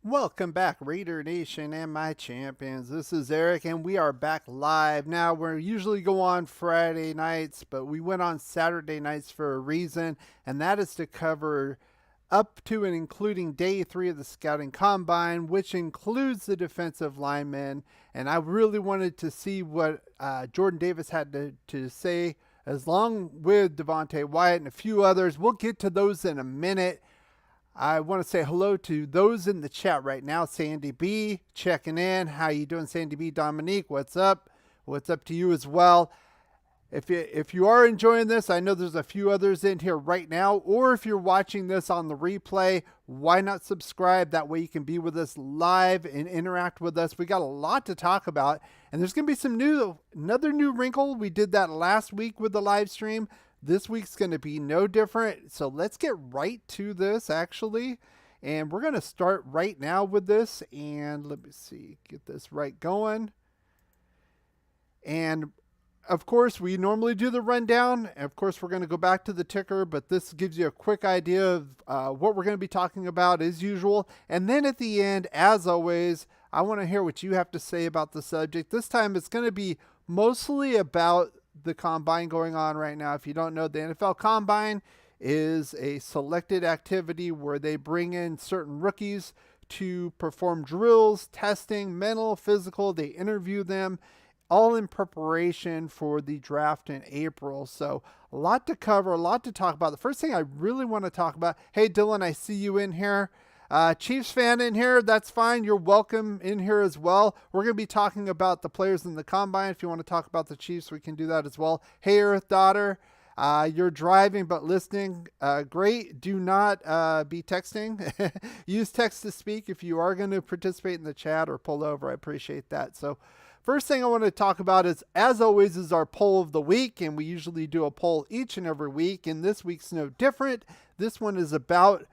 Welcome back, Raider Nation and my champions. This is Eric, and we are back live. Now, we usually go on Friday nights, but we went on Saturday nights for a reason, and that is to cover up to and including day 3 of the scouting combine, which includes the defensive linemen. And I really wanted to see what Jordan Davis had to say, as long with Devontae Wyatt and a few others. We'll get to those in a minute. I want to say hello to those in the chat right now. Sandy B checking in. How you doing, Sandy B? Dominique, what's up? What's up to you as well? If you are enjoying this, I know there's a few others in here right now, or if you're watching this on the replay, why not subscribe? That way you can be with us live and interact with us. We got a lot to talk about, and there's going to be another new wrinkle. We did that last week with the live stream. This week's going to be no different. So let's get right to this, actually. And we're going to start right now with this. And let me see, get this right going. And of course, we normally do the rundown. Of course, we're going to go back to the ticker, but this gives you a quick idea of what we're going to be talking about as usual. And then at the end, as always, I want to hear what you have to say about the subject. This time, it's going to be mostly about the combine going on right now. If you don't know, the NFL combine is a selected activity where they bring in certain rookies to perform drills, testing, mental, physical. They interview them, all in preparation for the draft in April. So a lot to cover, a lot to talk about. The first thing I really want to talk about, hey Dylan, I see you in here. Chiefs fan in here, that's fine. You're welcome in here as well. We're going to be talking about the players in the combine. If you want to talk about the Chiefs, we can do that as well. Hey, Earth Daughter, you're driving but listening. Great. Do not be texting. Use text to speak if you are going to participate in the chat or pull over. I appreciate that. So first thing I want to talk about is, as always, is our poll of the week. And we usually do a poll each and every week. And this week's no different. This one is about,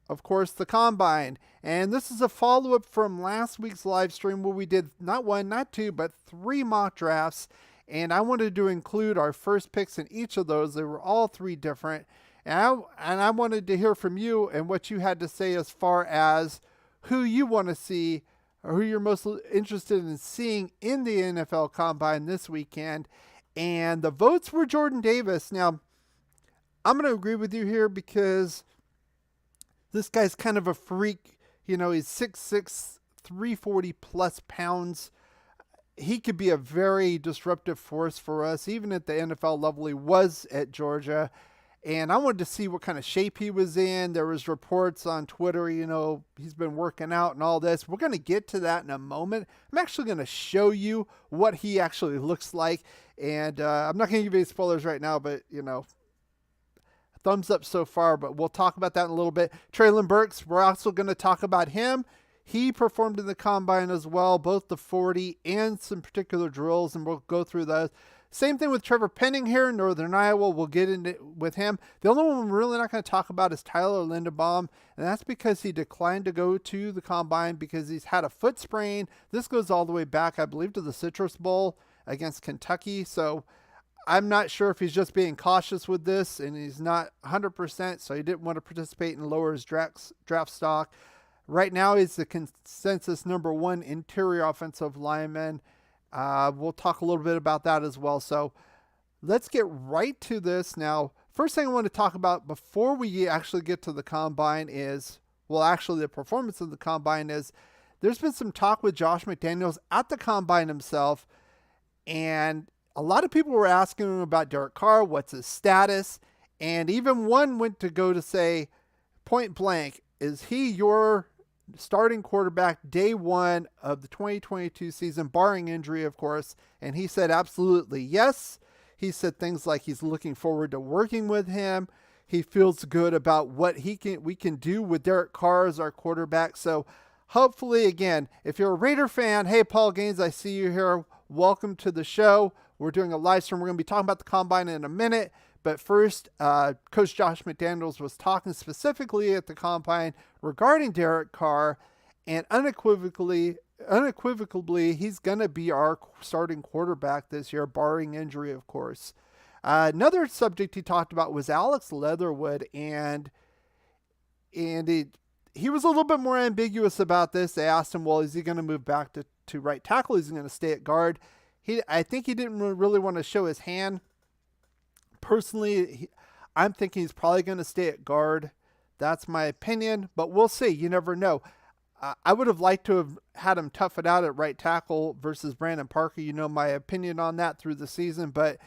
of course, the combine. And this is a follow-up from last week's live stream where we did not one, not two, but 3 mock drafts. And I wanted to include our first picks in each of those. They were all 3 different. And I wanted to hear from you and what you had to say as far as who you want to see or who you're most interested in seeing in the NFL combine this weekend. And the votes were Jordan Davis. Now, I'm going to agree with you here because this guy's kind of a freak. You know, he's 6'6", 340 plus pounds. He could be a very disruptive force for us, even at the NFL level. He was at Georgia. And I wanted to see what kind of shape he was in. There was reports on Twitter, you know, he's been working out and all this. We're going to get to that in a moment. I'm actually going to show you what he actually looks like. And I'm not going to give you any spoilers right now, but, you know, thumbs up so far, but we'll talk about that in a little bit. Treylon Burks, we're also going to talk about him. He performed in the combine as well, both the 40 and some particular drills, and we'll go through those. Same thing with Trevor Penning here in Northern Iowa. We'll get into with him. The only one we're really not going to talk about is Tyler Linderbaum, and that's because he declined to go to the combine because he's had a foot sprain. This goes all the way back, I believe, to the Citrus Bowl against Kentucky. So I'm not sure if he's just being cautious with this, and he's not 100%, so he didn't want to participate and lower his draft stock. Right now, he's the consensus #1 interior offensive lineman. We'll talk a little bit about that as well. So let's get right to this. Now, first thing I want to talk about before we actually get to the combine is, well, actually the performance of the combine is, there's been some talk with Josh McDaniels at the combine himself, and a lot of people were asking him about Derek Carr, what's his status, and even one went to go to say, point blank, is he your starting quarterback day 1 of the 2022 season, barring injury, of course? And he said absolutely yes. He said things like he's looking forward to working with him. He feels good about what we can do with Derek Carr as our quarterback. So hopefully, again, if you're a Raider fan, hey, Paul Gaines, I see you here. Welcome to the show. We're doing a live stream. We're going to be talking about the Combine in a minute. But first, Coach Josh McDaniels was talking specifically at the Combine regarding Derek Carr, and unequivocally, he's going to be our starting quarterback this year, barring injury, of course. Another subject he talked about was Alex Leatherwood, and he was a little bit more ambiguous about this. They asked him, well, is he going to move back to right tackle? Is he going to stay at guard? I think he didn't really want to show his hand. Personally, I'm thinking he's probably going to stay at guard. That's my opinion, but we'll see. You never know. I would have liked to have had him tough it out at right tackle versus Brandon Parker. You know my opinion on that through the season, but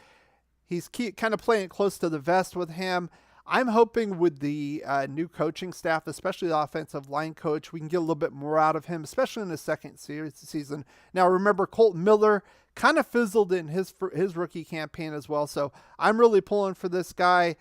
he's kind of playing close to the vest with him. I'm hoping with the new coaching staff, especially the offensive line coach, we can get a little bit more out of him, especially in the second season. Now, remember, Colton Miller kind of fizzled in his rookie campaign as well. So I'm really pulling for this guy,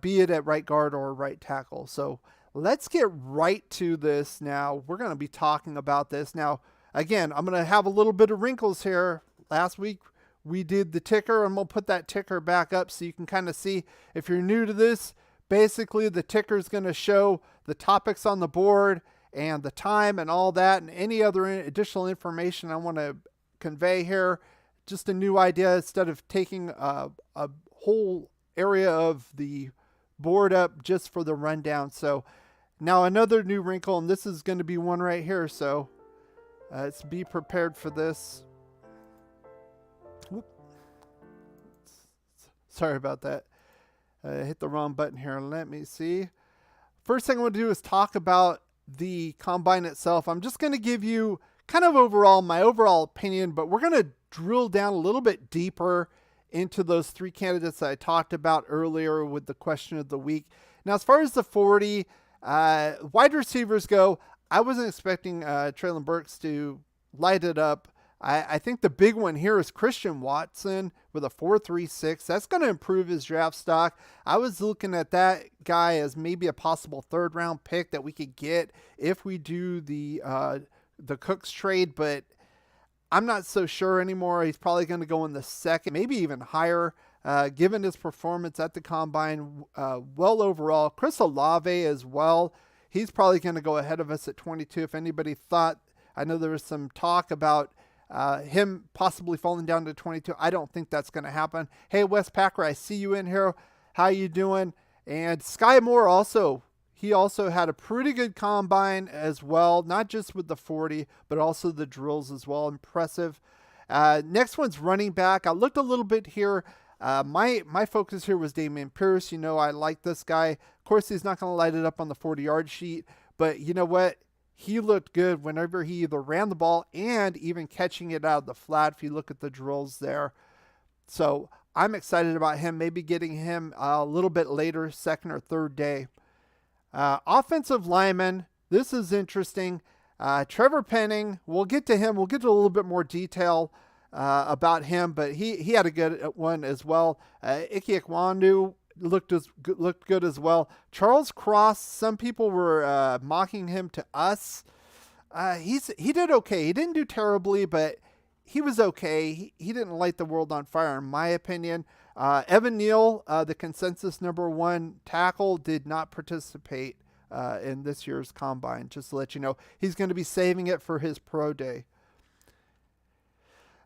be it at right guard or right tackle. So let's get right to this now. We're going to be talking about this. Now, again, I'm going to have a little bit of wrinkles here. Last week, we did the ticker, and we'll put that ticker back up so you can kind of see. If you're new to this, basically the ticker is going to show the topics on the board and the time and all that, and any other additional information I want to convey here. Just a new idea instead of taking a whole area of the board up just for the rundown. So now another new wrinkle, and this is going to be one right here. So let's be prepared for this. Whoop. Sorry about that. I hit the wrong button here. Let me see. First thing I want to do is talk about the Combine itself. I'm just going to give you kind of my overall opinion, but we're going to drill down a little bit deeper into those three candidates that I talked about earlier with the question of the week. Now, as far as the 40 wide receivers go, I wasn't expecting Treylon Burks to light it up. I think the big one here is Christian Watson with a 4.36. That's going to improve his draft stock. I was looking at that guy as maybe a possible third-round pick that we could get if we do the Cooks trade, but I'm not so sure anymore. He's probably going to go in the second, maybe even higher, given his performance at the Combine. Well overall. Chris Olave as well. He's probably going to go ahead of us at 22. If anybody thought, I know there was some talk about him possibly falling down to 22. I don't think that's going to happen. Hey, Wes Packer, I see you in here. How you doing? And Sky Moore also. He also had a pretty good Combine as well, not just with the 40, but also the drills as well. Impressive. Next one's running back. I looked a little bit here. My focus here was Dameon Pierce. You know, I like this guy. Of course, he's not going to light it up on the 40-yard sheet, but you know what? He looked good whenever he either ran the ball and even catching it out of the flat, if you look at the drills there. So I'm excited about him, maybe getting him a little bit later, second or third day. Offensive lineman, this is interesting. Trevor Penning, we'll get to him. We'll get to a little bit more detail about him, but he had a good one as well. Ike Ekwonu looked good as well. Charles Cross, some people were mocking him to us. He did okay. He didn't do terribly, but he was okay. He didn't light the world on fire, in my opinion. Evan Neal, the consensus number 1 tackle, did not participate in this year's Combine. Just to let you know, he's going to be saving it for his pro day.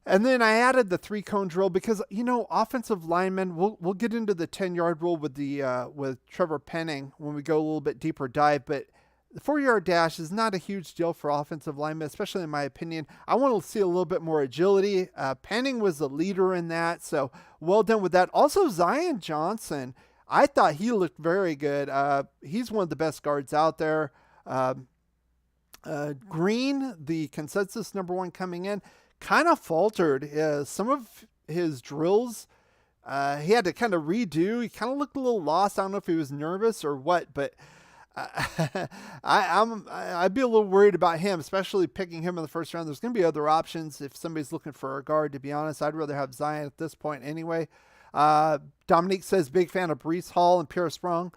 And then I added the 3-cone drill because, you know, offensive linemen, we'll get into the 10-yard rule with Trevor Penning when we go a little bit deeper dive, but the 4-yard dash is not a huge deal for offensive linemen, especially in my opinion. I want to see a little bit more agility. Penning was the leader in that, so well done with that. Also, Zion Johnson, I thought he looked very good. He's one of the best guards out there. Green, the consensus number 1 coming in, kind of faltered. Some of his drills, he had to kind of redo. He kind of looked a little lost. I don't know if he was nervous or what, but I'd be a little worried about him, especially picking him in the first round. There's going to be other options if somebody's looking for a guard, to be honest. I'd rather have Zion at this point anyway. Dominique says big fan of Breece Hall and Pierre Sprung.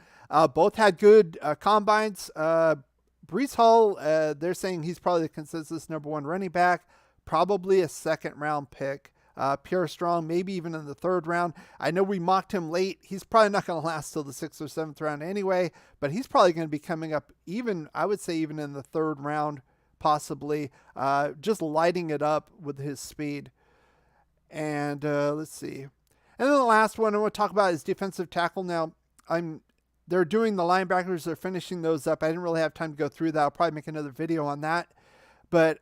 Both had good combines. Breece Hall, they're saying he's probably the consensus number one running back, probably a second round pick. Pierre Strong, maybe even in the third round. I know we mocked him late. He's probably not going to last till the 6th or 7th round anyway, but he's probably going to be coming up even, I would say, even in the third round, possibly, just lighting it up with his speed. And let's see. And then the last one I want to talk about is defensive tackle. Now, they're doing the linebackers. They're finishing those up. I didn't really have time to go through that. I'll probably make another video on that. But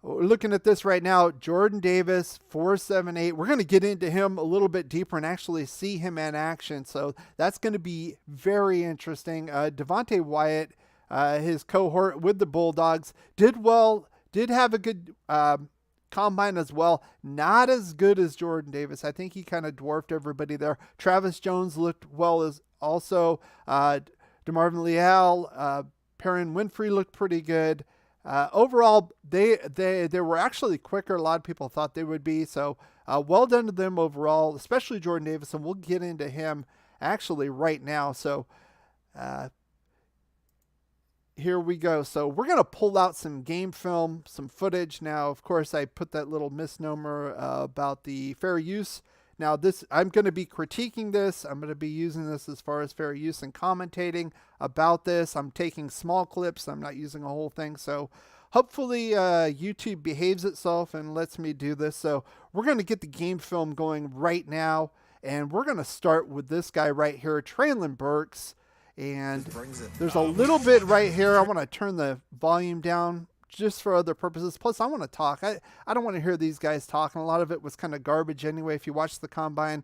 we're looking at this right now. Jordan Davis, 4.78. We're going to get into him a little bit deeper and actually see him in action. So that's going to be very interesting. Devontae Wyatt, his cohort with the Bulldogs, did well, did have a good combine as well. Not as good as Jordan Davis. I think he kind of dwarfed everybody there. Travis Jones looked well as also. DeMarvin Leal, Perrin Winfrey looked pretty good. Overall, they were actually quicker. A lot of people thought they would be. So well done to them overall, especially Jordan Davis. And we'll get into him actually right now. So here we go. So we're going to pull out some game film, some footage. Now, of course, I put that little misnomer about the fair use. Now, I'm going to be critiquing this. I'm going to be using this as far as fair use and commentating about this. I'm taking small clips. I'm not using a whole thing. So hopefully YouTube behaves itself and lets me do this. So we're going to get the game film going right now. And we're going to start with this guy right here, Treylon Burks. And there's a little bit right here. I want to turn the volume down just for other purposes. Plus, I want to talk. I don't want to hear these guys talking. A lot of it was kind of garbage anyway if you watch the combine.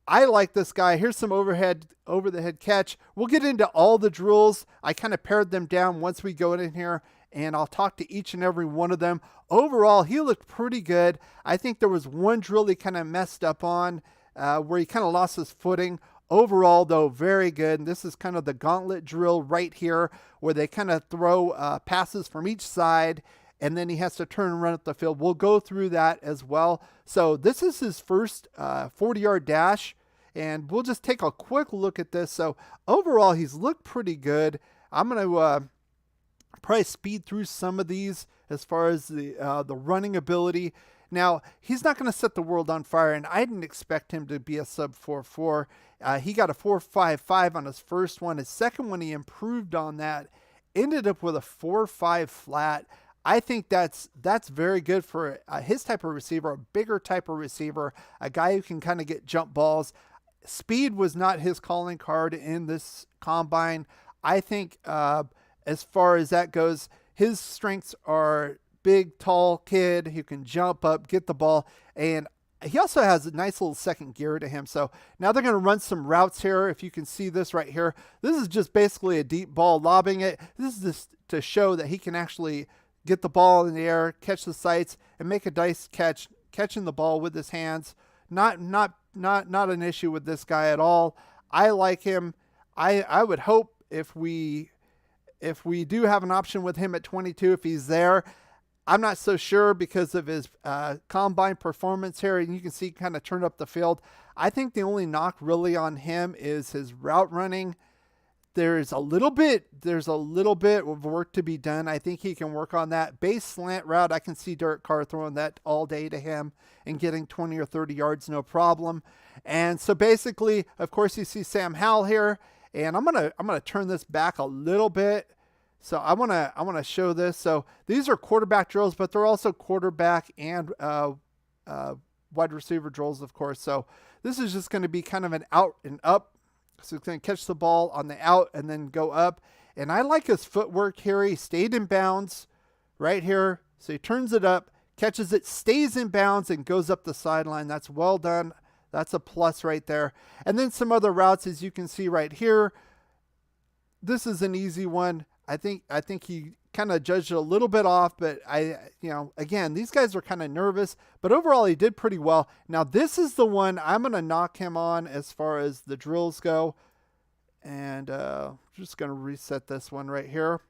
I like this guy. Here's some over-the-head catch. We'll get into all the drills. I kind of pared them down once we go in here, and I'll talk to each and every one of them. Overall, he looked pretty good. I think there was one drill he kind of messed up on where he kind of lost his footing. Overall, though, very good. And this is kind of the gauntlet drill right here where they kind of throw passes from each side, and then he has to turn and run up the field. We'll go through that as well. So this is his first 40-yard dash, and we'll just take a quick look at this. So overall, he's looked pretty good. I'm going to probably speed through some of these as far as the running ability. Now, he's not going to set the world on fire, and I didn't expect him to be a sub 4.4. He got a 4.55 on his first one. His second one, he improved on that, ended up with a 4.5 flat. I think that's very good for his type of receiver, a bigger type of receiver, a guy who can kind of get jump balls. Speed was not his calling card in this combine. I think as far as that goes, his strengths are big, tall kid who can jump up, get the ball, and he also has a nice little second gear to him. So now they're going to run some routes here. If you can see this right here, this is just basically a deep ball lobbing it. This is just to show that he can actually get the ball in the air, catch the sights, and make a nice catch, catching the ball with his hands. Not an issue with this guy at all. I like him. I would hope if we do have an option with him at 22, if he's there. I'm not so sure because of his combine performance here, and you can see kind of turned up the field. I think the only knock really on him is his route running. There's a little bit of work to be done. I think he can work on that. Base slant route, I can see Derek Carr throwing that all day to him and getting 20 or 30 yards, no problem. And so basically, of course, you see Sam Howell here, and I'm gonna turn this back a little bit. So I want to show this. So these are quarterback drills, but they're also quarterback and wide receiver drills, of course. So this is just going to be kind of an out and up. So it's going to catch the ball on the out and then go up. And I like his footwork here. He stayed in bounds right here. So he turns it up, catches it, stays in bounds, and goes up the sideline. That's well done. That's a plus right there. And then some other routes, as you can see right here. This is an easy one. I think he kind of judged it a little bit off, but again, these guys are kind of nervous, but overall he did pretty well. Now this is the one I'm going to knock him on as far as the drills go. And just going to reset this one right here.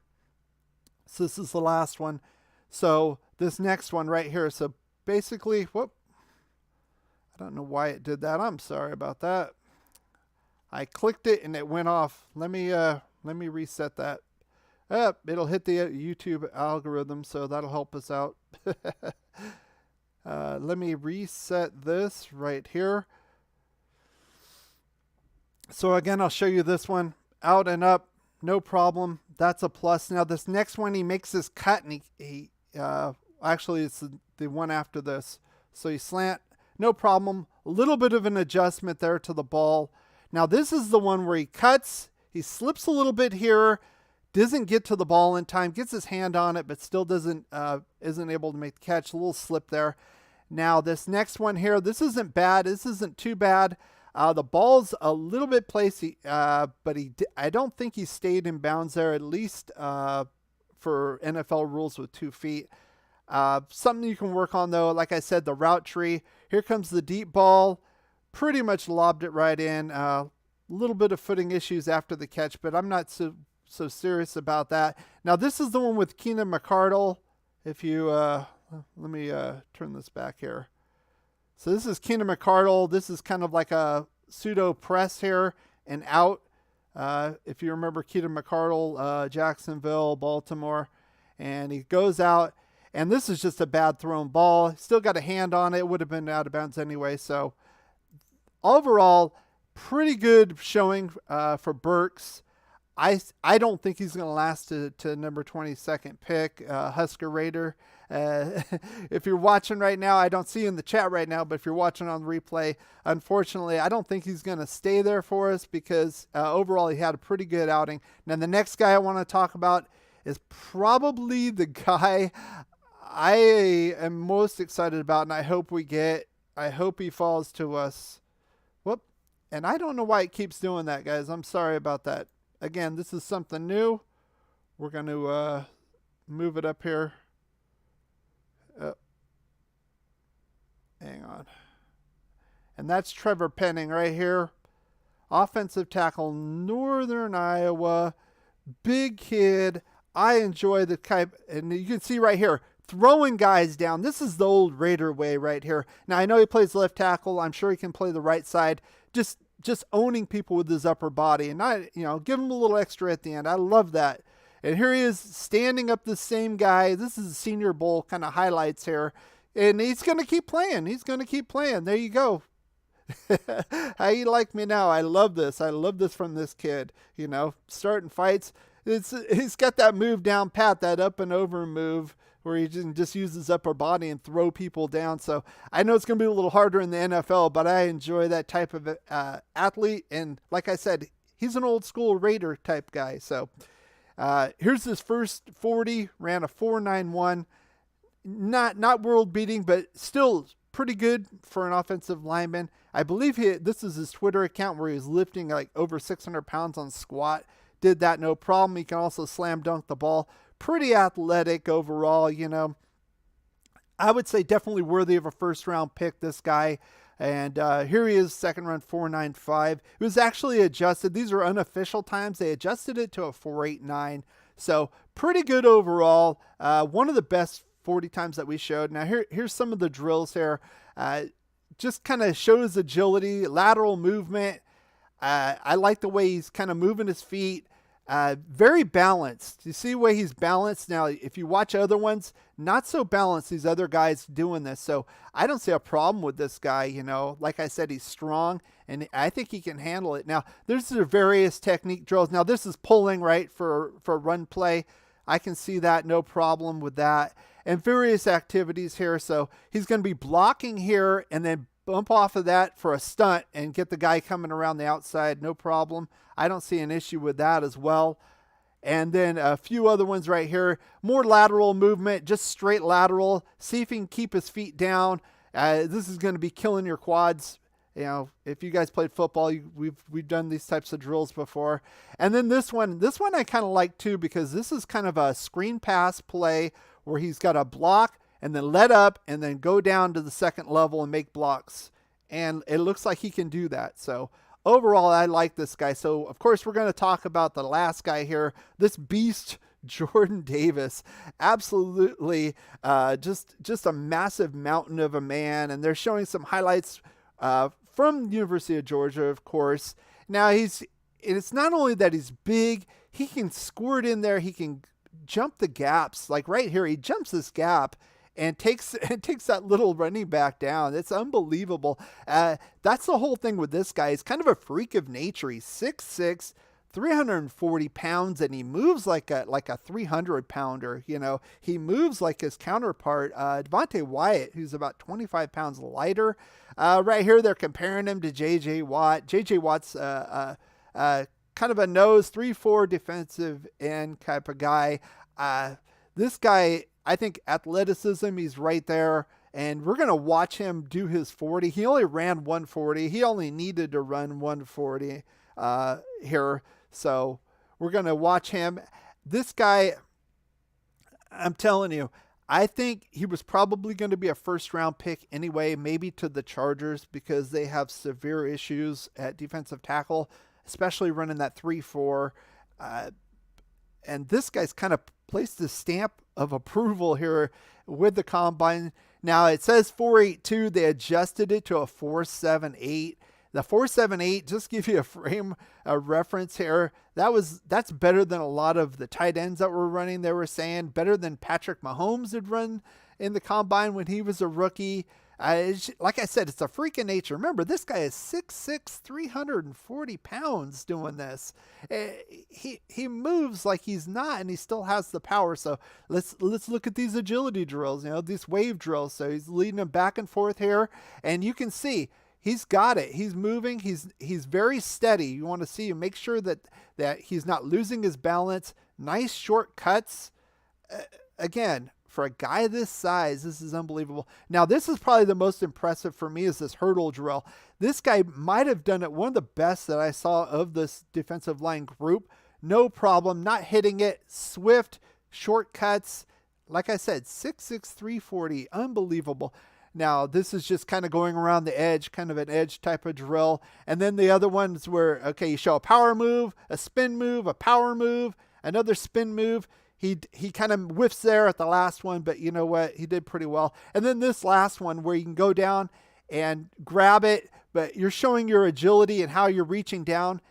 So this is the last one. So this next one right here. So basically, I don't know why it did that. I'm sorry about that. I clicked it and it went off. Let me reset that. It'll hit the YouTube algorithm, so that'll help us out. Let me reset this right here. So again, I'll show you this one. Out and up, no problem. That's a plus. Now this next one, he makes this cut, and he actually it's the one after this. So he slant, no problem. A little bit of an adjustment there to the ball. Now this is the one where he cuts, he slips a little bit here, doesn't get to the ball in time, gets his hand on it, but still isn't able to make the catch. A little slip there. Now this next one here, this isn't bad. This isn't too bad. The ball's a little bit placey, but I don't think he stayed in bounds there, at least for NFL rules with 2 feet. Something you can work on, though, like I said, the route tree. Here comes the deep ball. Pretty much lobbed it right in. A little bit of footing issues after the catch, but I'm not so serious about that. Now, this is the one with Keenan McCardle. If you, let me turn this back here. So this is Keenan McCardle. This is kind of like a pseudo press here and out. If you remember Keenan McCardle, Jacksonville, Baltimore, and he goes out, and this is just a bad thrown ball. Still got a hand on it. It would have been out of bounds anyway. So overall, pretty good showing for Burks. I don't think he's going to last to number 22nd pick, Husker Raider. If you're watching right now, I don't see you in the chat right now, but if you're watching on the replay, unfortunately, I don't think he's going to stay there for us because overall he had a pretty good outing. Now, the next guy I want to talk about is probably the guy I am most excited about, and I hope he falls to us. Whoop. And I don't know why it keeps doing that, guys. I'm sorry about that. Again, this is something new. We're going to move it up here. Hang on. And that's Trevor Penning right here. Offensive tackle, Northern Iowa. Big kid. I enjoy the type. And you can see right here, throwing guys down. This is the old Raider way right here. Now, I know he plays left tackle. I'm sure he can play the right side. Just owning people with his upper body, and give him a little extra at the end. I love that. And here he is standing up the same guy. This is the Senior Bowl kind of highlights here. And he's going to keep playing. He's going to keep playing. There you go. How you like me now? I love this. I love this from this kid. Starting fights. He's got that move down pat, that up and over move, where he just uses his upper body and throw people down. So I know it's going to be a little harder in the NFL, but I enjoy that type of athlete. And like I said, he's an old school Raider type guy. So here's his first 40, ran a 4.91. Not world beating, but still pretty good for an offensive lineman. I believe this is his Twitter account where he was lifting like over 600 pounds on squat. Did that no problem. He can also slam dunk the ball. Pretty athletic overall, I would say definitely worthy of a first round pick, this guy. And here he is, second round, 4.95. It was actually adjusted. These are unofficial times. They adjusted it to a 4.89. So pretty good overall. One of the best 40 times that we showed. Now here's some of the drills here. Just kind of shows agility, lateral movement. I like the way he's kind of moving his feet. Very balanced. You see the way he's balanced? Now, if you watch other ones, not so balanced, these other guys doing this. So I don't see a problem with this guy. Like I said, he's strong, and I think he can handle it. Now, there's the various technique drills. Now, this is pulling, right, for run play. I can see that, no problem with that. And various activities here. So he's going to be blocking here and then bump off of that for a stunt and get the guy coming around the outside, no problem. I don't see an issue with that as well. And then a few other ones right here. More lateral movement, just straight lateral. See if he can keep his feet down. This is going to be killing your quads. If you guys played football, we've done these types of drills before. And then this one I kind of like too, because this is kind of a screen pass play where he's got a block and then let up and then go down to the second level and make blocks. And it looks like he can do that. So overall, I like this guy. So, of course, we're going to talk about the last guy here, this beast, Jordan Davis. Absolutely just a massive mountain of a man. And they're showing some highlights from the University of Georgia, of course. Now it's not only that he's big, he can squirt in there, he can jump the gaps. Like right here, he jumps this gap and takes that little running back down. It's unbelievable. That's the whole thing with this guy. He's kind of a freak of nature. He's 6'6", 340 pounds, and he moves like a 300 pounder. You know, he moves like his counterpart, Devontae Wyatt, who's about 25 pounds lighter. Right here, they're comparing him to J.J. Watt. J.J. Watt's kind of a nose 3-4 defensive end type of guy. This guy, I think athleticism, he's right there. And we're going to watch him do his 40. He only ran 140. He only needed to run 140 here. So we're going to watch him. This guy, I'm telling you, I think he was probably going to be a first-round pick anyway, maybe to the Chargers, because they have severe issues at defensive tackle, especially running that 3-4. And this guy's kind of placed the stamp of approval here with the combine. Now it says 4.82. They adjusted it to a 4.78. The 4.78, just give you a frame of reference here. That's better than a lot of the tight ends that were running. They were saying better than Patrick Mahomes had run in the combine when he was a rookie. Like I said, it's a freak of nature. Remember, this guy is 6'6", 340 pounds doing this. He moves like he's not, and he still has the power. So let's look at these agility drills, these wave drills. So he's leading them back and forth here, and you can see he's got it. He's moving. He's very steady. You want to see him. Make sure that he's not losing his balance. Nice short cuts. Again, for a guy this size, this is unbelievable. Now, this is probably the most impressive for me is this hurdle drill. This guy might have done it one of the best that I saw of this defensive line group. No problem. Not hitting it. Swift, shortcuts. Like I said, 6'6", 340. Unbelievable. Now, this is just kind of going around the edge, kind of an edge type of drill. And then the other ones where, okay, you show a power move, a spin move, a power move, another spin move. He kind of whiffs there at the last one, but you know what? He did pretty well. And then this last one where you can go down and grab it, but you're showing your agility and how you're reaching down.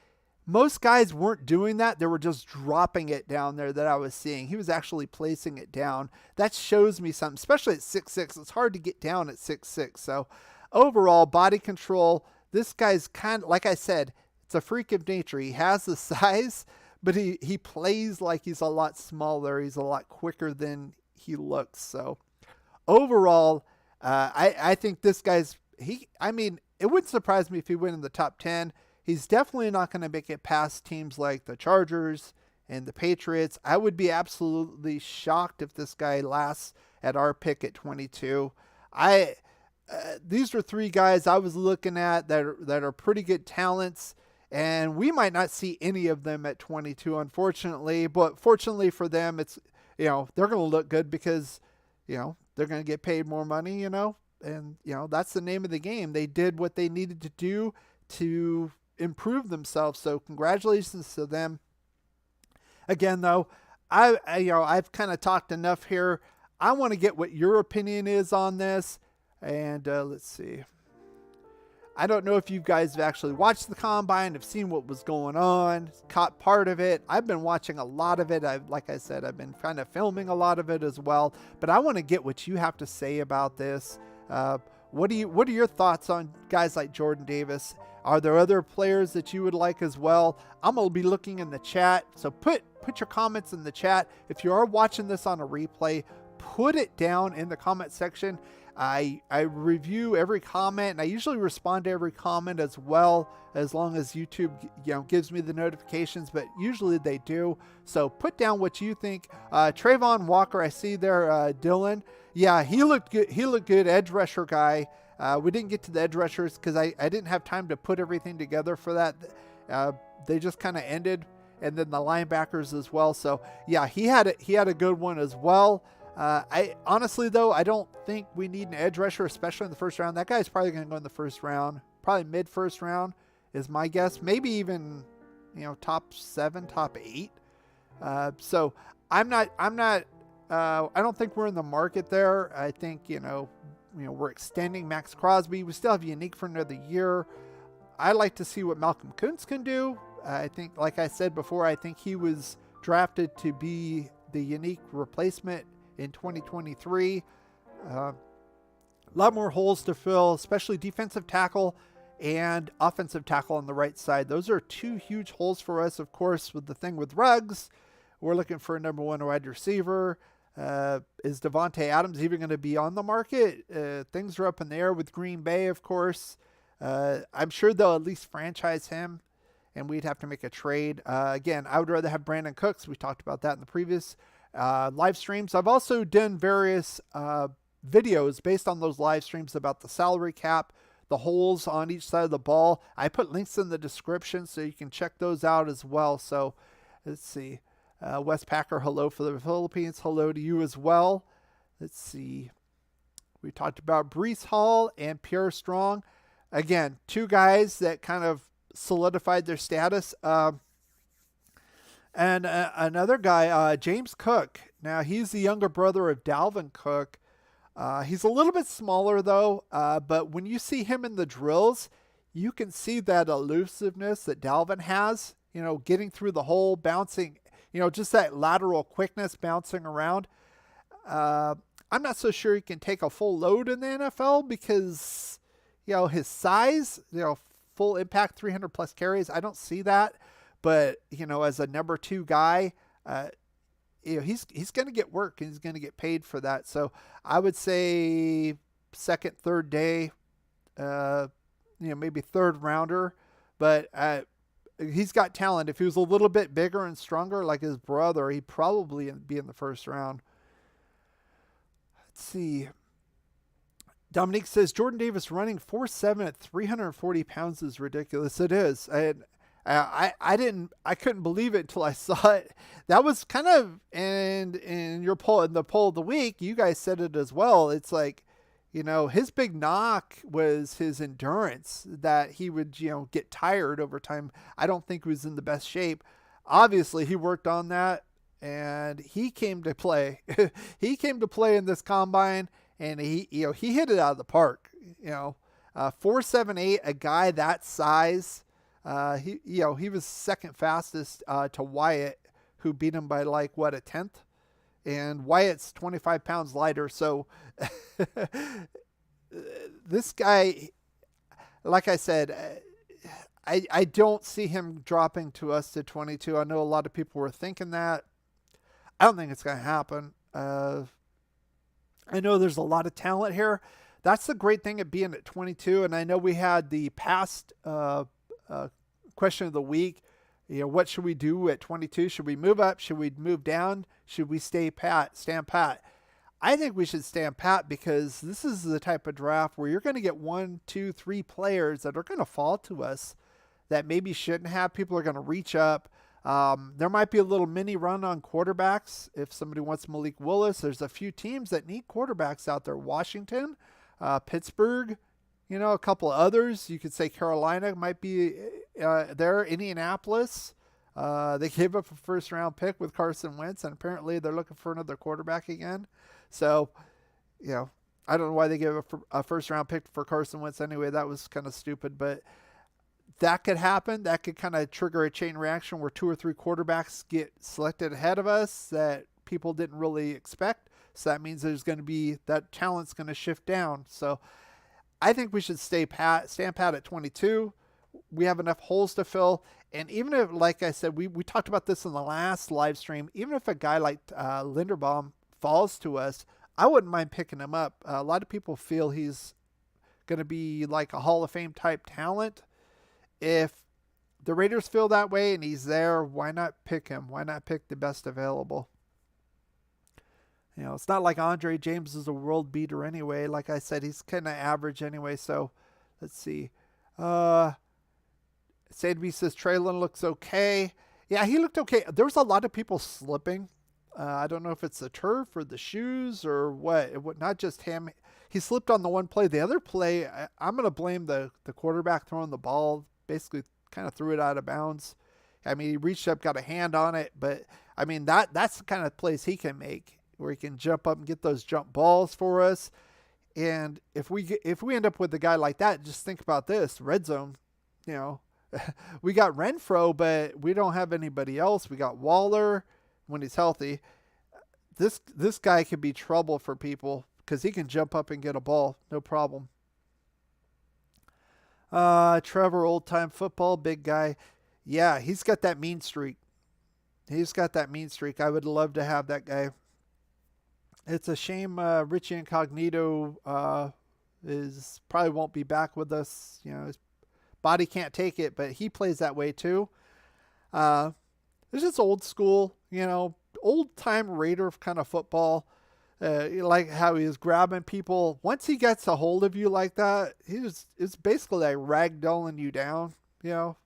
Most guys weren't doing that. They were just dropping it down there that I was seeing. He was actually placing it down. That shows me something, especially at 6'6". It's hard to get down at 6'6". So overall, body control, this guy's kind of, like I said, it's a freak of nature. He has the size, but he plays like he's a lot smaller. He's a lot quicker than he looks. So overall, I think this guy's, it wouldn't surprise me if he went in the top 10. He's definitely not going to make it past teams like the Chargers and the Patriots. I would be absolutely shocked if this guy lasts at our pick at 22. These are three guys I was looking at that are pretty good talents. And we might not see any of them at 22, unfortunately. But fortunately for them, it's, they're going to look good because, they're going to get paid more money, and, that's the name of the game. They did what they needed to do to improve themselves. So congratulations to them. Again, though, I've kind of talked enough here. I want to get what your opinion is on this. And let's see. I don't know if you guys have actually watched the combine, have seen what was going on, caught part of it. I've been watching a lot of it. Like I said, I've been kind of filming a lot of it as well. But I want to get what you have to say about this. What are your thoughts on guys like Jordan Davis? Are there other players that you would like as well? I'm going to be looking in the chat. So put your comments in the chat. If you are watching this on a replay, put it down in the comment section. I review every comment, and I usually respond to every comment as well, as long as YouTube gives me the notifications, but usually they do. So put down what you think. Trayvon Walker, I see there. Dylan, yeah, he looked good. He looked good. Edge rusher guy. We didn't get to the edge rushers because I didn't have time to put everything together for that. They just kind of ended, and then the linebackers as well. So yeah, he had a good one as well. I honestly, though, I don't think we need an edge rusher, especially in the first round. That guy's probably going to go in the first round, probably mid first round is my guess. Maybe even, top 7, top 8. So I don't think we're in the market there. I think, we're extending Max Crosby. We still have Unique for another year. I like to see what Malcolm Kuntz can do. I think, like I said before, I think he was drafted to be the Unique replacement in 2023. A lot more holes to fill, especially defensive tackle and offensive tackle on the right side. Those are two huge holes for us. Of course, with the thing with Ruggs, we're looking for a number one wide receiver. Is Devontae Adams even going to be on the market? Things are up in the air with Green Bay, of course. I'm sure they'll at least franchise him, and we'd have to make a trade. Again, I would rather have Brandon Cooks. We talked about that in the previous live streams. I've also done various videos based on those live streams about the salary cap, the holes on each side of the ball. I put links in the description so you can check those out as well. So let's see. Wes Packer, hello for the Philippines. Hello to you as well. Let's see. We talked about Breece Hall and Pierre Strong. Again, two guys that kind of solidified their status. And another guy, James Cook. Now, he's the younger brother of Dalvin Cook. He's a little bit smaller, though. But when you see him in the drills, you can see that elusiveness that Dalvin has. Getting through the hole, bouncing, just that lateral quickness, bouncing around. I'm not so sure he can take a full load in the NFL because, his size, full impact, 300 plus carries. I don't see that. But, as a number two guy, he's going to get work and he's going to get paid for that. So I would say second, third day, maybe third rounder. But he's got talent. If he was a little bit bigger and stronger like his brother, he'd probably be in the first round. Let's see. Dominique says Jordan Davis running 4.7 at 340 pounds is ridiculous. It is. I couldn't believe it until I saw it. That was kind of in your poll, in the poll of the week, you guys said it as well. It's like, his big knock was his endurance, that he would, get tired over time. I don't think he was in the best shape. Obviously he worked on that and he came to play. He came to play in this combine and he hit it out of the park, 4.78, a guy that size. He was second fastest to Wyatt, who beat him by a tenth, and Wyatt's 25 pounds lighter. So this guy, like I said, I don't see him dropping to us to 22. I know a lot of people were thinking that. I don't think it's going to happen. I know there's a lot of talent here. That's the great thing of being at 22. And I know we had the past question of the week. What should we do at 22? Should we move up? Should we move down? Should we stand pat? I think we should stand pat because this is the type of draft where you're going to get 1, 2, 3 players that are going to fall to us that maybe shouldn't have. People are going to reach up. There might be a little mini run on quarterbacks. If somebody wants Malik Willis, there's a few teams that need quarterbacks out there. Washington, Pittsburgh, a couple of others. You could say Carolina might be there. Indianapolis. They gave up a first round pick with Carson Wentz, and apparently they're looking for another quarterback again. So, I don't know why they gave up a first round pick for Carson Wentz anyway. That was kind of stupid, but that could happen. That could kind of trigger a chain reaction where 2 or 3 quarterbacks get selected ahead of us that people didn't really expect. So that means there's going to be that talent's going to shift down. So I think we should stand pat at 22. We have enough holes to fill. And even if, like I said, we talked about this in the last live stream, even if a guy like Linderbaum falls to us, I wouldn't mind picking him up. A lot of people feel he's going to be like a Hall of Fame type talent. If the Raiders feel that way and he's there, why not pick him? Why not pick the best available? It's not like Andre James is a world beater anyway. Like I said, he's kind of average anyway. So let's see. Sadby says Traylon looks okay. Yeah, he looked okay. There was a lot of people slipping. I don't know if it's the turf or the shoes or what. Not just him. He slipped on the one play. The other play, I'm going to blame the quarterback throwing the ball. Basically kind of threw it out of bounds. I mean, he reached up, got a hand on it. But, I mean, that's the kind of plays he can make, where he can jump up and get those jump balls for us. And if we end up with a guy like that, just think about this red zone. You know, we got Renfro, but we don't have anybody else. We got Waller when he's healthy. This guy could be trouble for people because he can jump up and get a ball, no problem. Trevor, old time football, big guy. Yeah, he's got that mean streak. He's got that mean streak. I would love to have that guy. It's a shame Richie Incognito is probably won't be back with us. You know, his body can't take it, but he plays that way too. It's just old school, you know, old time Raider kind of football. Like how he was grabbing people. Once he gets a hold of you like that, it's basically like ragdolling you down. You know,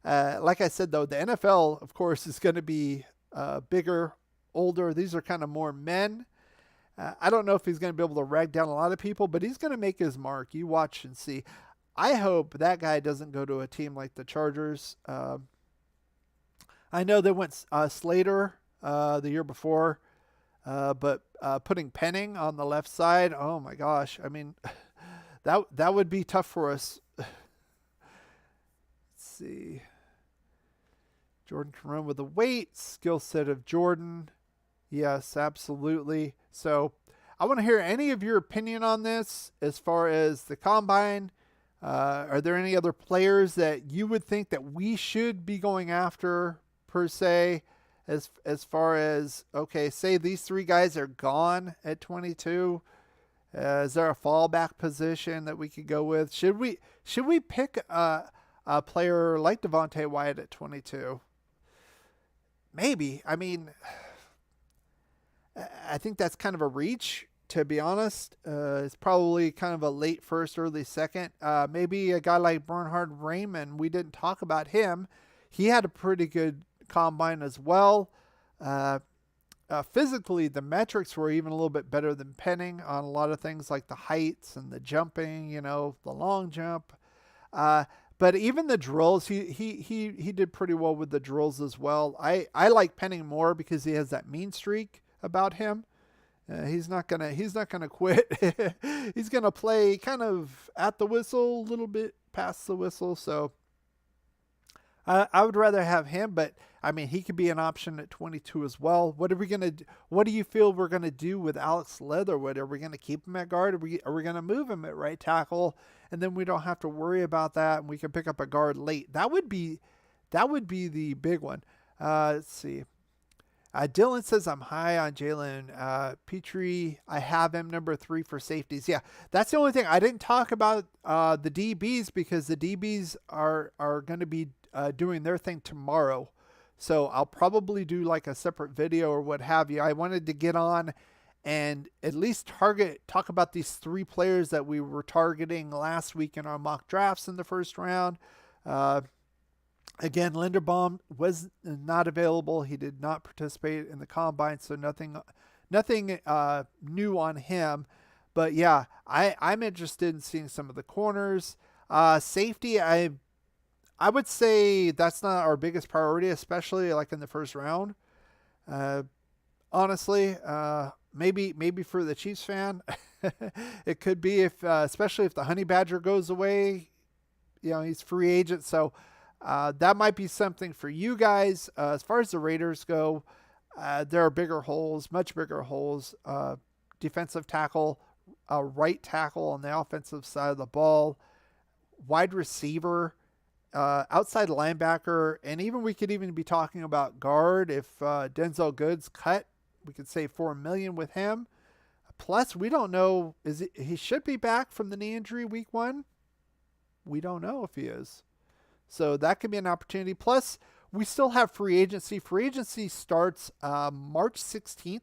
like I said though, the NFL, of course, is going to be bigger, older. These are kind of more men. I don't know if he's going to be able to rag down a lot of people, but he's going to make his mark. You watch and see. I hope that guy doesn't go to a team like the Chargers. I know they went Slater the year before, but putting Penning on the left side, oh my gosh! I mean, that would be tough for us. Let's see. Jordan can run with the weight, skill set of Jordan. Yes, absolutely. So I want to hear any of your opinion on this as far as the combine. Are there any other players that you would think that we should be going after per se? As far as, okay, say these three guys are gone at 22. Is there a fallback position that we could go with? Should we pick a player like Devontae Wyatt at 22? Maybe. I mean, I think that's kind of a reach, to be honest. It's probably kind of a late first, early second. Maybe a guy like Bernhard Raymond. We didn't talk about him. He had a pretty good combine as well. Physically, the metrics were even a little bit better than Penning on a lot of things like the heights and the jumping, you know, the long jump. But even the drills, he did pretty well with the drills as well. I like Penning more because he has that mean streak about him. He's not gonna quit. He's gonna play kind of at the whistle, a little bit past the whistle. So I would rather have him, but I mean he could be an option at 22 as well. What do you feel we're gonna do with Alex Leatherwood? Are we gonna keep him at guard? Are we gonna move him at right tackle, and then we don't have to worry about that, and we can pick up a guard late? That would be the big one. Let's see. Dylan says I'm high on Jalen Petrie. I have him number 3 for safeties. Yeah, that's the only thing. I didn't talk about the DBs because the DBs are going to be doing their thing tomorrow. So I'll probably do like a separate video or what have you. I wanted to get on and at least talk about these 3 players that we were targeting last week in our mock drafts in the first round. Again, Linderbaum was not available. He did not participate in the combine, so nothing new on him. But yeah, I'm interested in seeing some of the corners. Safety, I would say that's not our biggest priority, especially like in the first round. Honestly, maybe for the Chiefs fan, it could be especially if the Honey Badger goes away. You know, he's free agent, so. That might be something for you guys. As far as the Raiders go, there are bigger holes, much bigger holes. Defensive tackle, right tackle on the offensive side of the ball, wide receiver, outside linebacker, and we could even be talking about guard. If Denzel Goods cut, we could save $4 million with him. Plus, we don't know, he should be back from the knee injury week 1. We don't know if he is. So that could be an opportunity. Plus, we still have free agency. Free agency starts March 16th.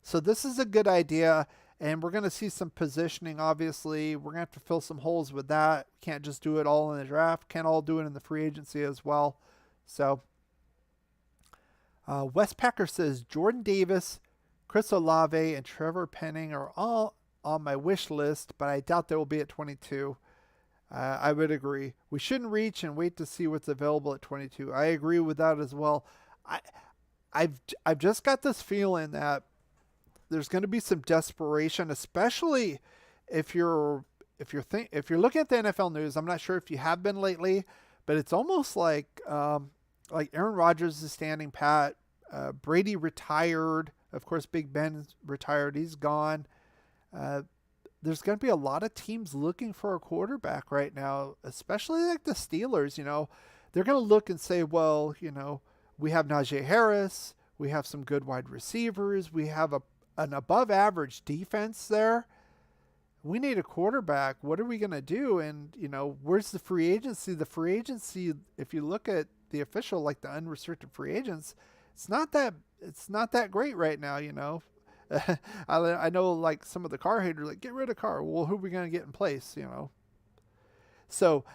So this is a good idea. And we're going to see some positioning, obviously. We're going to have to fill some holes with that. Can't just do it all in the draft. Can't all do it in the free agency as well. So Wes Packer says, Jordan Davis, Chris Olave, and Trevor Penning are all on my wish list, but I doubt they will be at 22. I would agree. We shouldn't reach and wait to see what's available at 22. I agree with that as well. I've just got this feeling that there's going to be some desperation, especially if you're if you're looking at the NFL news, I'm not sure if you have been lately, but it's almost like Aaron Rodgers is standing pat. Brady retired. Of course, Big Ben's retired. He's gone. Uh, there's going to be a lot of teams looking for a quarterback right now, especially like the Steelers. They're going to look and say, well, we have Najee Harris. We have some good wide receivers. We have an above average defense there. We need a quarterback. What are we going to do? And, where's the free agency? The free agency, if you look at the official, like the unrestricted free agents, it's not that great right now. I know like some of the car haters like, get rid of Carr. Well, who are we going to get in place? So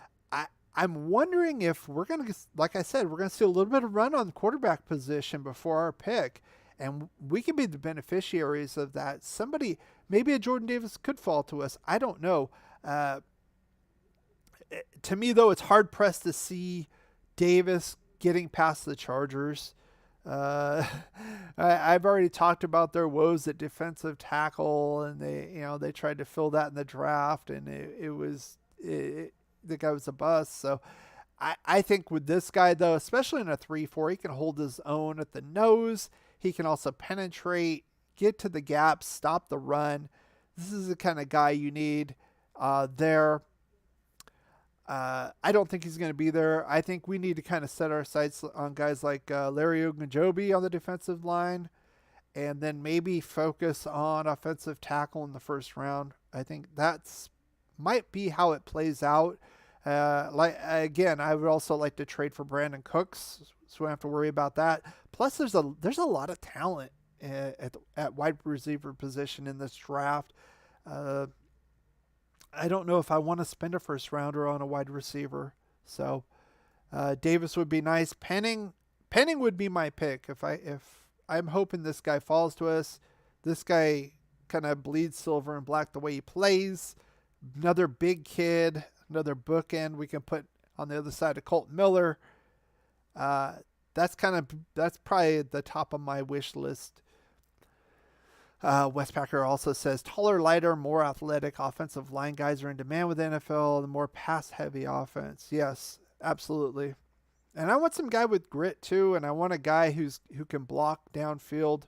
I'm wondering if we're going to, like I said, we're going to see a little bit of run on the quarterback position before our pick. And we can be the beneficiaries of that. Maybe a Jordan Davis could fall to us. I don't know. To me, though, it's hard pressed to see Davis getting past the Chargers. I've already talked about their woes at defensive tackle, and they tried to fill that in the draft, and the guy was a bust. So I think with this guy, though, especially in a 3-4, he can hold his own at the nose. He can also penetrate, get to the gaps, stop the run. This is the kind of guy you need there. I don't think he's going to be there. I think we need to kind of set our sights on guys like Larry Ogunjobi on the defensive line, and then maybe focus on offensive tackle in the first round. I think might be how it plays out. I would also like to trade for Brandon Cooks, so we don't have to worry about that. Plus, there's a lot of talent at wide receiver position in this draft. I don't know if I want to spend a first rounder on a wide receiver. So Davis would be nice. Penning would be my pick if I'm hoping this guy falls to us. This guy kind of bleeds silver and black the way he plays. Another big kid, another bookend we can put on the other side of Colton Miller. That's probably the top of my wish list. Wes Packer also says taller, lighter, more athletic offensive line guys are in demand with the NFL. The more pass-heavy offense, yes, absolutely. And I want some guy with grit too, and I want a guy who can block downfield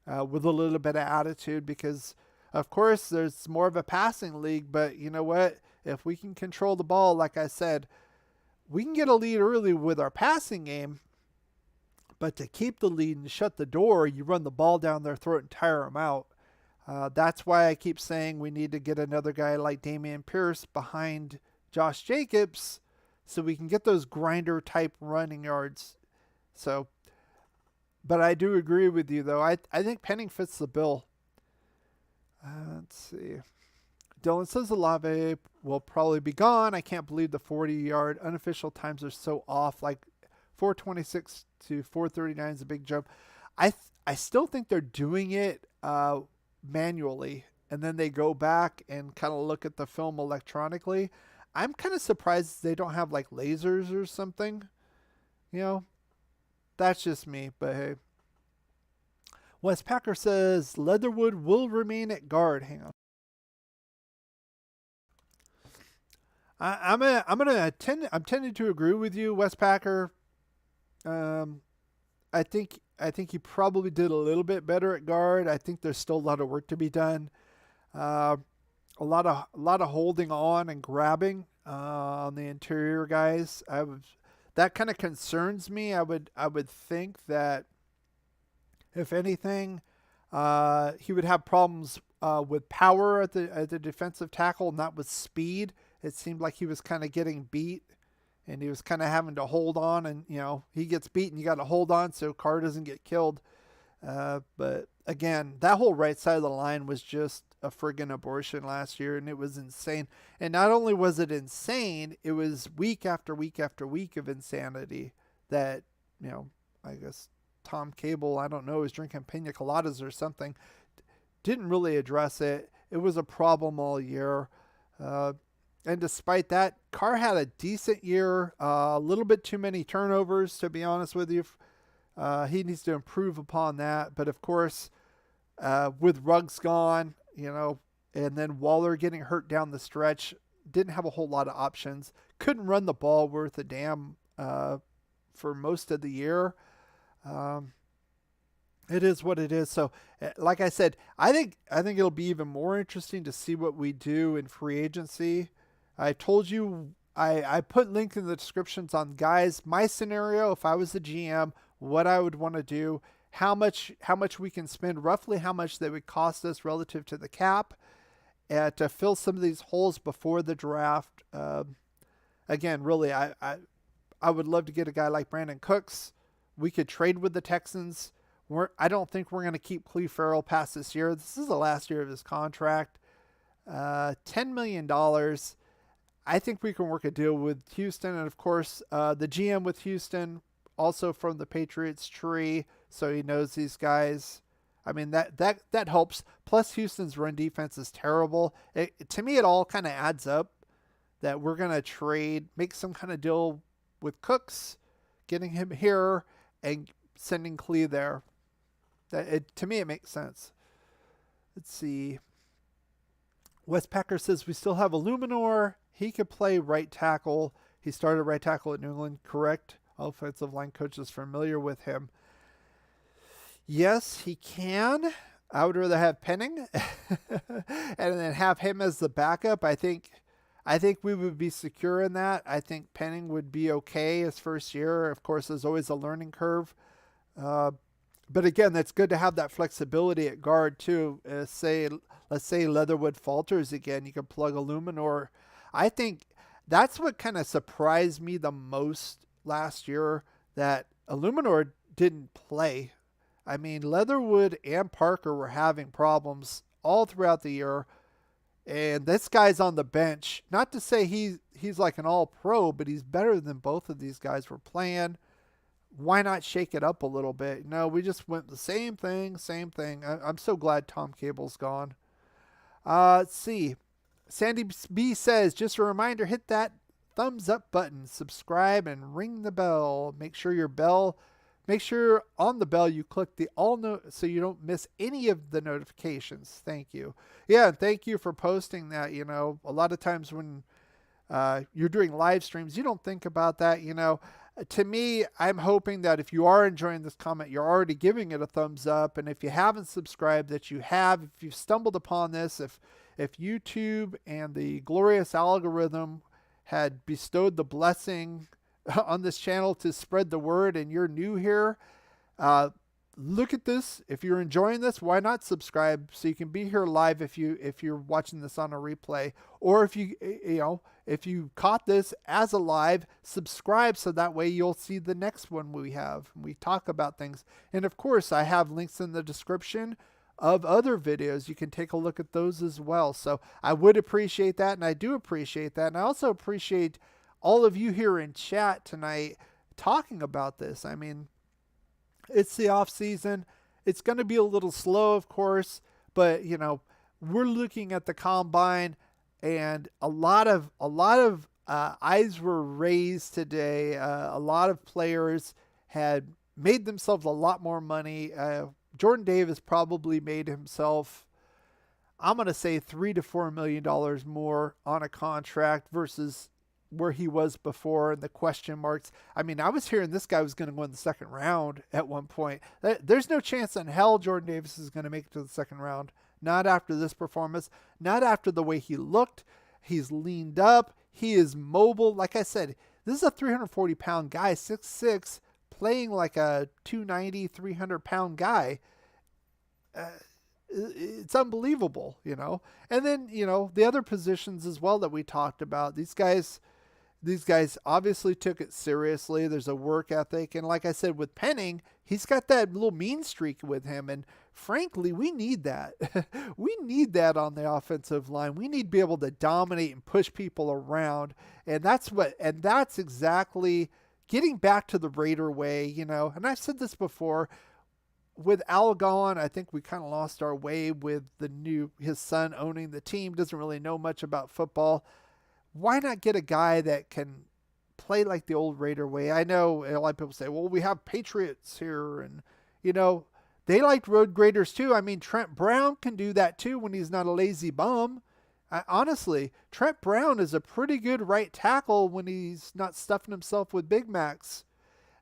with a little bit of attitude, because of course there's more of a passing league, but you know what? If we can control the ball, like I said, we can get a lead early with our passing game. But to keep the lead and shut the door, you run the ball down their throat and tire them out. That's why I keep saying we need to get another guy like Dameon Pierce behind Josh Jacobs so we can get those grinder type running yards. So, but I do agree with you though. I think Penning fits the bill. Let's see. Dylan says Olave will probably be gone. I can't believe the 40-yard unofficial times are so off. Like 426 to 439 is a big jump. I still think they're doing it manually, and then they go back and kind of look at the film electronically. I'm kind of surprised they don't have like lasers or something. That's just me, but hey. Wes Packer says Leatherwood will remain at guard. Hang on. I'm tending to agree with you, Wes Packer. I think he probably did a little bit better at guard. I think there's still a lot of work to be done. A lot of holding on and grabbing on the interior guys. That kind of concerns me. I would think that if anything, he would have problems with power at the defensive tackle, not with speed. It seemed like he was kind of getting beat, and he was kind of having to hold on, and he gets beaten, you got to hold on so Carr doesn't get killed. But again, that whole right side of the line was just a friggin' abortion last year, and it was insane. And not only was it insane, it was week after week after week of insanity that, I guess Tom Cable, I don't know, was drinking pina coladas or something, didn't really address it. It was a problem all year. And despite that, Carr had a decent year, a little bit too many turnovers, to be honest with you. He needs to improve upon that. But of course, with Ruggs gone, And then Waller getting hurt down the stretch, didn't have a whole lot of options. Couldn't run the ball worth a damn for most of the year. It is what it is. So, like I said, I think it'll be even more interesting to see what we do in free agency. I told you I put links in the descriptions on guys. My scenario, if I was the GM, what I would want to do, how much we can spend, roughly how much that would cost us relative to the cap, to fill some of these holes before the draft. Again, really, I would love to get a guy like Brandon Cooks. We could trade with the Texans. I don't think we're going to keep Cleve Farrell past this year. This is the last year of his contract. $10 million. I think we can work a deal with Houston. And, of course, the GM with Houston, also from the Patriots tree, so he knows these guys. I mean, that helps. Plus, Houston's run defense is terrible. To me, it all kind of adds up that we're going to make some kind of deal with Cooks, getting him here, and sending Cleve there. To me, it makes sense. Let's see. Wes Packer says we still have Illuminor. He could play right tackle. He started right tackle at New England, correct? Offensive line coach is familiar with him. Yes, he can. I would rather have Penning and then have him as the backup. I think we would be secure in that. I think Penning would be okay his first year. Of course, there's always a learning curve. But again, that's good to have that flexibility at guard too. Let's say Leatherwood falters again, you can plug Illuminor. I think that's what kind of surprised me the most last year, that Illuminor didn't play. I mean, Leatherwood and Parker were having problems all throughout the year, and this guy's on the bench. Not to say he's like an all-pro, but he's better than both of these guys were playing. Why not shake it up a little bit? No, we just went the same thing. I'm so glad Tom Cable's gone. Let's see. Sandy B says, just a reminder, hit that thumbs up button, subscribe, and ring the bell. Make sure on the bell you click the all note so you don't miss any of the notifications. Thank you. Yeah, and thank you for posting that. You know, a lot of times when you're doing live streams, you don't think about that. You know, to me, I'm hoping that if you are enjoying this comment, you're already giving it a thumbs up. And if you haven't subscribed, that you have. If you've stumbled upon this, if YouTube and the glorious algorithm had bestowed the blessing on this channel to spread the word and you're new here, look at this. If you're enjoying this, why not subscribe so you can be here live if you're watching this on a replay, or if you caught this as a live, subscribe so that way you'll see the next one we have. We talk about things. And of course, I have links in the description of other videos. You can take a look at those as well. So I would appreciate that, and I do appreciate that. And I also appreciate all of you here in chat tonight talking about this. I mean, it's the off season. It's going to be a little slow, of course, but you know, we're looking at the combine, and a lot of eyes were raised today. A lot of players had made themselves a lot more money. Jordan Davis probably made himself, I'm going to say, $3 to $4 million more on a contract versus where he was before, and the question marks. I mean, I was hearing this guy was going to win the second round at one point. There's no chance in hell Jordan Davis is going to make it to the second round. Not after this performance. Not after the way he looked. He's leaned up. He is mobile. Like I said, this is a 340-pound guy, 6'6", playing like a 290, 300-pound guy. It's unbelievable, you know. And then, you know, the other positions as well that we talked about. These guys obviously took it seriously. There's a work ethic. And like I said, with Penning, he's got that little mean streak with him. And frankly, we need that. We need that on the offensive line. We need to be able to dominate and push people around. And that's exactly getting back to the Raider way, you know. And I've said this before. With Al gone, I think we kind of lost our way with his son owning the team. Doesn't really know much about football. Why not get a guy that can play like the old Raider way? I know a lot of people say, well, we have Patriots here, and, you know, they like road graders too. I mean, Trent Brown can do that too when he's not a lazy bum. Honestly, Trent Brown is a pretty good right tackle when he's not stuffing himself with Big Macs.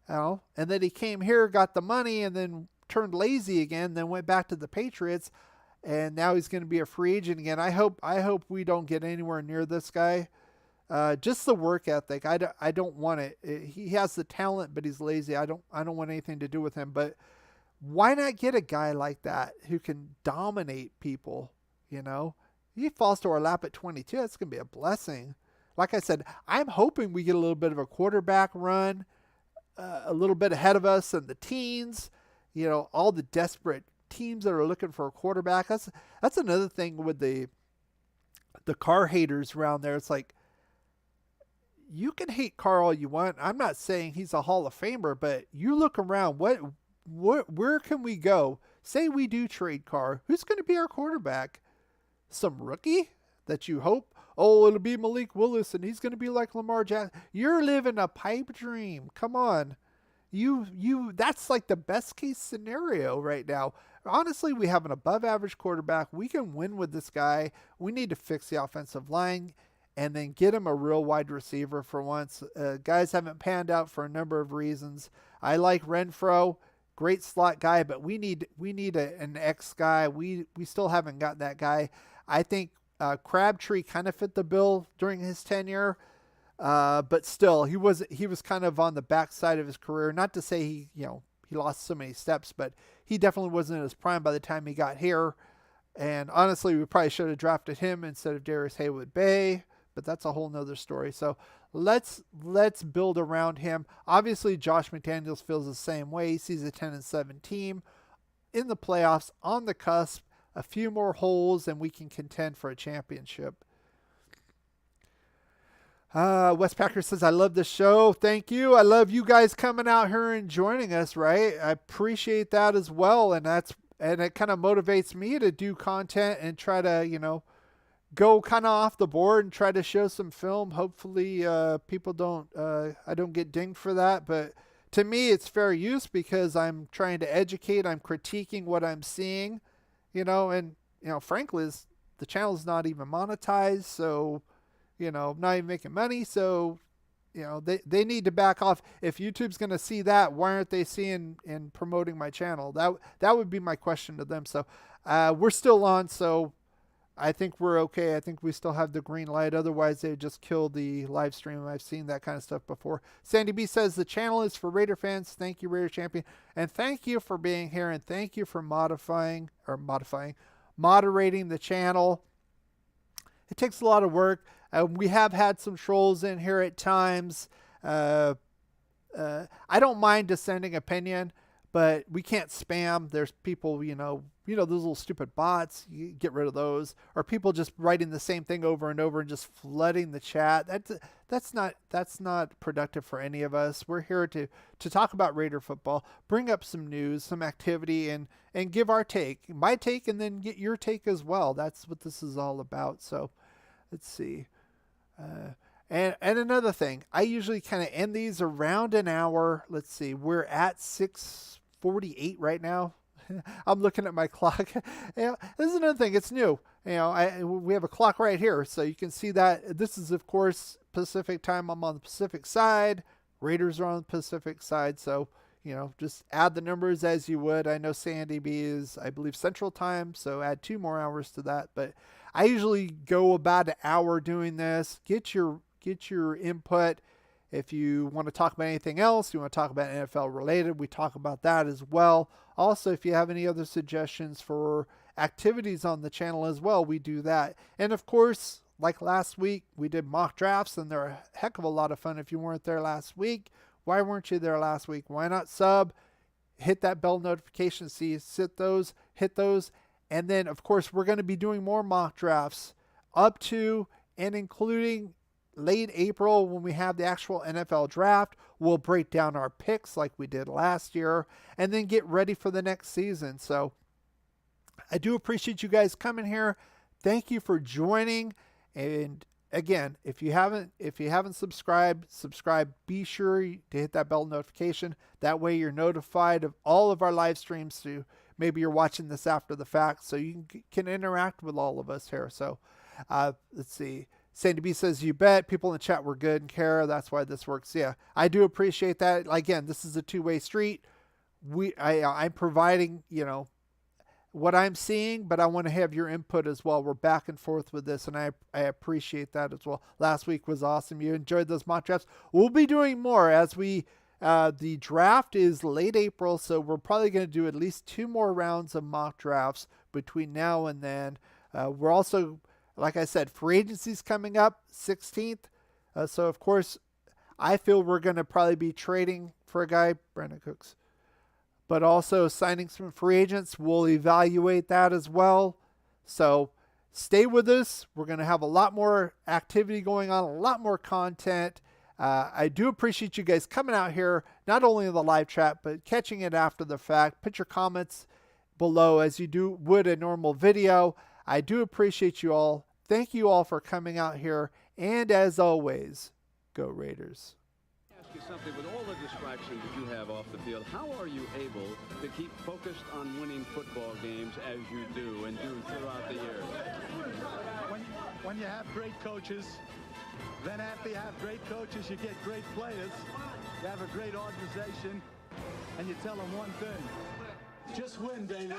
You know? And then he came here, got the money, and then turned lazy again, then went back to the Patriots, and now he's going to be a free agent again. I hope we don't get anywhere near this guy. Just the work ethic. I don't want it. He has the talent, but he's lazy. I don't want anything to do with him. But why not get a guy like that who can dominate people? You know, he falls to our lap at 22. That's going to be a blessing. Like I said, I'm hoping we get a little bit of a quarterback run, a little bit ahead of us and the teens. You know, all the desperate teams that are looking for a quarterback. That's another thing with the Carr haters around there. It's like, you can hate Carr all you want. I'm not saying he's a Hall of Famer, but you look around. Where can we go? Say we do trade Carr. Who's going to be our quarterback? Some rookie that you hope? Oh, it'll be Malik Willis, and he's going to be like Lamar Jackson. You're living a pipe dream. Come on. That's like the best case scenario right now. Honestly, we have an above average quarterback. We can win with this guy. We need to fix the offensive line and then get him a real wide receiver for once. Guys haven't panned out for a number of reasons. I like Renfro, great slot guy, but we need an X guy. We still haven't got that guy. I think Crabtree kind of fit the bill during his tenure. But still, he was kind of on the backside of his career. Not to say he lost so many steps, but he definitely wasn't in his prime by the time he got here. And honestly, we probably should have drafted him instead of Darius Haywood-Bay, but that's a whole nother story. So let's build around him. Obviously, Josh McDaniels feels the same way. He sees a 10-7 team in the playoffs on the cusp, a few more holes, and we can contend for a championship. Wes Packer says, I love the show. Thank you. I love you guys coming out here and joining us, right? I appreciate that as well. And it kind of motivates me to do content and try to, go kind of off the board and try to show some film. Hopefully, people I don't get dinged for that. But to me, it's fair use because I'm trying to educate. I'm critiquing what I'm seeing, and, frankly, the channel's not even monetized. So, not even making money. So, they need to back off. If YouTube's going to see that, why aren't they seeing and promoting my channel? That would be my question to them. So, we're still on. So I think we're okay. I think we still have the green light. Otherwise, they would just kill the live stream. I've seen that kind of stuff before. Sandy B says the channel is for Raider fans. Thank you, Raider Champion. And thank you for being here. And thank you for moderating the channel. It takes a lot of work. We have had some trolls in here at times. I don't mind dissenting opinion, but we can't spam. There's people, those little stupid bots. You get rid of those, or people just writing the same thing over and over and just flooding the chat. That's not productive for any of us. We're here to talk about Raider football, bring up some news, some activity, and give our take, my take, and then get your take as well. That's what this is all about. So let's see. And another thing, I usually kind of end these around an hour. Let's see, we're at 6:48 right now. I'm looking at my clock. This is another thing. It's new. We have a clock right here, so you can see that. This is, of course, Pacific time. I'm on the Pacific side. Raiders are on the Pacific side. So, just add the numbers as you would. I know Sandy B is, I believe, Central time, so add 2 more hours to that. But I usually go about an hour doing this. Get your input. If you want to talk about anything else, you want to talk about NFL related, we talk about that as well. Also, if you have any other suggestions for activities on the channel as well, we do that. And of course, like last week, we did mock drafts, and they're a heck of a lot of fun. If you weren't there last week, why weren't you there last week? Why not sub? Hit that bell notification, hit those. And then, of course, we're going to be doing more mock drafts up to and including late April when we have the actual NFL draft. We'll break down our picks like we did last year and then get ready for the next season. So I do appreciate you guys coming here. Thank you for joining. And again, if you haven't subscribed, be sure to hit that bell notification. That way you're notified of all of our live streams to maybe you're watching this after the fact, so you can interact with all of us here. So let's see. Sandy B says, you bet. People in the chat were good and care. That's why this works. Yeah, I do appreciate that. Again, this is a two-way street. I'm providing, what I'm seeing, but I want to have your input as well. We're back and forth with this, and I appreciate that as well. Last week was awesome. You enjoyed those mock drafts. We'll be doing more as the draft is late April, so we're probably going to do at least 2 more rounds of mock drafts between now and then. We're also, like I said, free agency's coming up 16th. So, of course, I feel we're going to probably be trading for a guy, Brandon Cooks, but also signing some free agents. We'll evaluate that as well. So stay with us. We're going to have a lot more activity going on, a lot more content. I do appreciate you guys coming out here, not only in the live chat, but catching it after the fact. Put your comments below as you would a normal video. I do appreciate you all. Thank you all for coming out here. And as always, go Raiders. Ask you something. With all the distractions that you have off the field, how are you able to keep focused on winning football games as you do and do throughout the year? When you have great coaches, then after you have great coaches, you get great players. You have a great organization, and you tell them one thing: just win, baby.